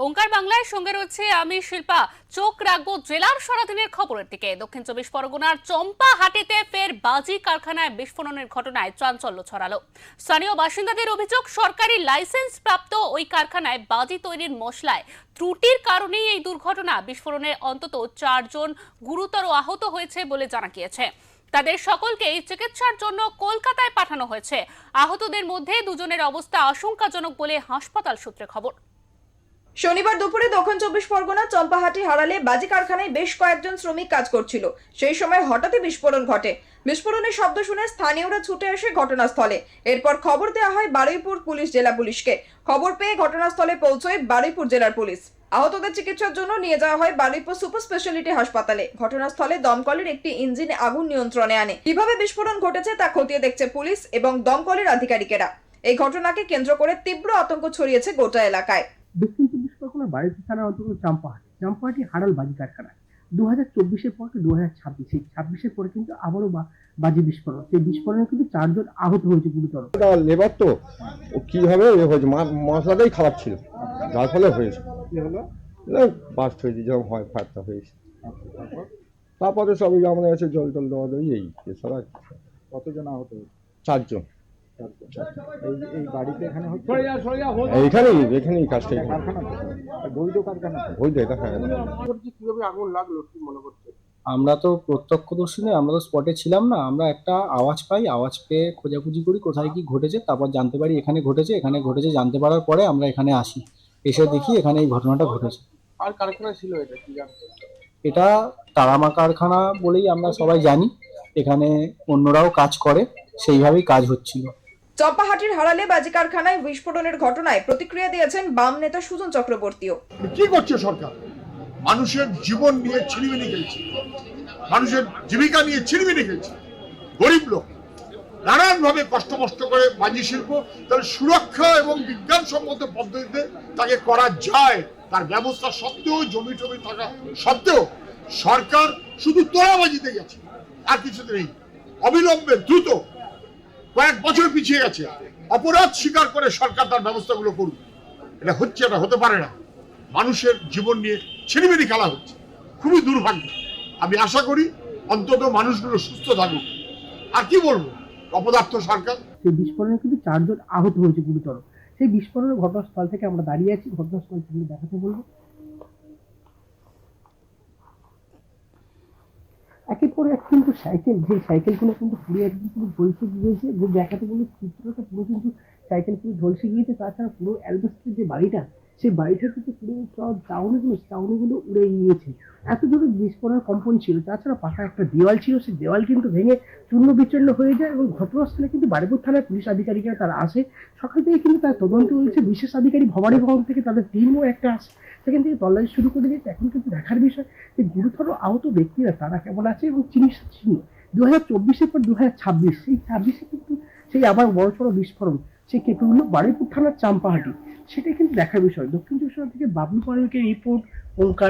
ওঙ্কার বাংলার সঙ্গে রয়েছে আমি শিল্পা। চোখ রাখবো জেলার সারাদিনের খবরের দিকে। দক্ষিণ চব্বিশ পরগনার চম্পাহাটিতে ফের বাজি কারখানায় বিস্ফোরণের ঘটনায় চাঞ্চল্য ছড়ালো। স্থানীয় বাসিন্দাদের অভিযোগ, সরকারি লাইসেন্স প্রাপ্ত ওই কারখানায় বাজি তৈরির মশলায় ত্রুটির কারণেই এই দুর্ঘটনা। বিস্ফোরণে অন্তত 4 জন গুরুতর আহত হয়েছে বলে জানা গিয়েছে। তাদের সকলকেই চিকিৎসার জন্য কলকাতায় পাঠানো হয়েছে। আহতদের মধ্যে 2 জনের অবস্থা আশঙ্কাজনক বলে হাসপাতাল সূত্রে খবর। শনিবার দুপুরে দক্ষিণ চব্বিশ পরগনা চম্পাহাটি হারালে বাজি কারখানায় বেশ কয়েকজন শ্রমিক কাজ করছিল। সেই সময় হঠাৎই বিস্ফোরণ ঘটে। বিস্ফোরণের শব্দ শুনে স্থানীয়রা ছুটে এসে ঘটনাস্থলে। এরপর খবর দেওয়া হয় বারুইপুর পুলিশ জেলা পুলিশকে। খবর পেয়ে ঘটনাস্থলে পৌঁছয় বারুইপুর জেলার পুলিশ। আহতদের চিকিৎসার জন্য নিয়ে যাওয়া হয় বারুইপুর সুপার স্পেশালিটি হাসপাতালে। ঘটনাস্থলে দমকলের একটি ইঞ্জিন আগুন নিয়ন্ত্রণে আনে। কিভাবে বিস্ফোরণ ঘটেছে তা খতিয়ে দেখছে পুলিশ এবং দমকলের আধিকারিকেরা। এই ঘটনাকে কেন্দ্র করে তীব্র আতঙ্ক ছড়িয়েছে গোটা এলাকায়। দক্ষিণ চব্বিশ পরগনা বারুইপুর থানার অন্তর্গত চম্পাহাটি হারাল বাজি কারখানা 2024-এর পর 2026, এই 26-এর পরে কিন্তু আবারও বাজি বিস্ফোরণ। সেই বিস্ফোরণে কিন্তু 4 জন আহত হয়েছে গুরুতর। লেবার তো কিভাবে হয়েছে, মশলাটাই খারাপ ছিল, যার ফলে হয়েছে। কি হলো? বাস্ট হয়েছে, যেরকম হয় ফায়ারটা হয়েছে। তারপরে সবই আমাদের কাছে জল দেওয়া দেয়, এই এছাড়া। কতজন আহত হয়েছে? 4 জন। এই বাড়িতে এখানে এখানেই কাজটা বৈধ কারখানা। বৈধ, এটা হ্যাঁ। কিভাবে আগুন লাগলো কি মনে করছে? আমরা তো প্রত্যক্ষদর্শী নই, আমরা তো স্পটে ছিলাম না। আমরা একটা আওয়াজ পাই, আওয়াজ পেয়ে খোঁজাখুঁজি করি কোথায় কি ঘটেছে, তারপর জানতে পারি এখানে ঘটেছে। জানতে পারার পরে আমরা এখানে আসি, এসে দেখি এখানে এই ঘটনাটা ঘটেছে। আর কারখানা ছিল এটা কি জানতে? এটা তারামা কারখানা বলেই আমরা সবাই জানি। এখানে অন্যরাও কাজ করে, সেইভাবেই কাজ হচ্ছিল। চম্পাহাটির হারালে বাজি কারখানায় বিস্ফোরণের ঘটনায় প্রতিক্রিয়া দিয়েছেন বাম নেতা সুজন চক্রবর্তীও। কি করছে সরকার? মানুষের জীবন নিয়ে ছিনিমিনি খেলছে, মানুষের জীবিকা নিয়ে ছিনিমিনি খেলছে। গরিব লোক নানান ভাবে কষ্ট করে বাজি শিল্প তার সুরক্ষা এবং বিজ্ঞানসম্মত পদ্ধতিতে তাকে করা যায়, তার ব্যবস্থা সত্ত্বেও, জমি টমি থাকা সত্ত্বেও সরকার শুধু তোলাবাজিতে গেছে, আর কিছুতে নেই। অবিলম্বে দ্রুত কয়েক বছর পিছিয়ে গেছে, অপরাধ স্বীকার করে সরকার তার ব্যবস্থাগুলো করুক। এটা হচ্ছে না, হতে পারে না। মানুষের জীবন নিয়ে ছিনিমিনি খেলা হচ্ছে, খুবই দুর্ভাগ্য। আমি আশা করি অন্তত মানুষগুলো সুস্থ থাকুক। আর কি বলবো, অপদার্থ সরকার। সেই বিস্ফোরণে কিন্তু 4 জন আহত হয়েছে গুরুতর। সেই বিস্ফোরণের ঘটনাস্থল থেকে আমরা দাঁড়িয়ে আছি, ঘটনাস্থল থেকে দেখাতে বলবো। একের পর এক কিন্তু সাইকেলগুলো কিন্তু পুরো একদম পুরো ঝলসে গিয়েছে। যে দেখাতে বলবো চিত্রটা পুরো কিন্তু সাইকেল পুরো ঝলসে গিয়েছে। তাছাড়া পুরো অ্যালবেস্টারের যে বাড়িটা, সেই বাড়িটা কিন্তু পুরো সব চাউনিগুলো উড়ে গিয়েছে। এত জোরে বিস্ফোরণের কম্পন ছিল। তাছাড়া পাকা একটা দেওয়াল ছিল, সেই দেওয়াল কিন্তু ভেঙে চূর্ণ বিচূর্ণ হয়ে যায়। এবং ঘটনাস্থলে কিন্তু বারুইপুর থানার পুলিশ আধিকারিকরা তারা আসে। সকাল থেকে কিন্তু তার তদন্ত হয়েছে। বিশেষ আধিকারী ভবানী ভবন থেকে তাদের টিমও একটা আসে, সেখান থেকে তল্লাশি শুরু করে দিয়েছে। এখন কিন্তু দেখার বিষয় যে গুরুতর আহত ব্যক্তিরা তারা কেমন আছে এবং চিকিৎসা ছিল। 2024-এর পর 2026, সেই 26-এ কিন্তু সেই আবার বড়সড় বিস্ফোরণ সে কেঁপে উঠল বারুইপুর থানার চম্পাহাটি। সেটাই কিন্তু দেখার বিষয়। দক্ষিণ চব্বিশ পরগনা থেকে বাবলু পারুইকের রিপোর্ট, ওঙ্কার।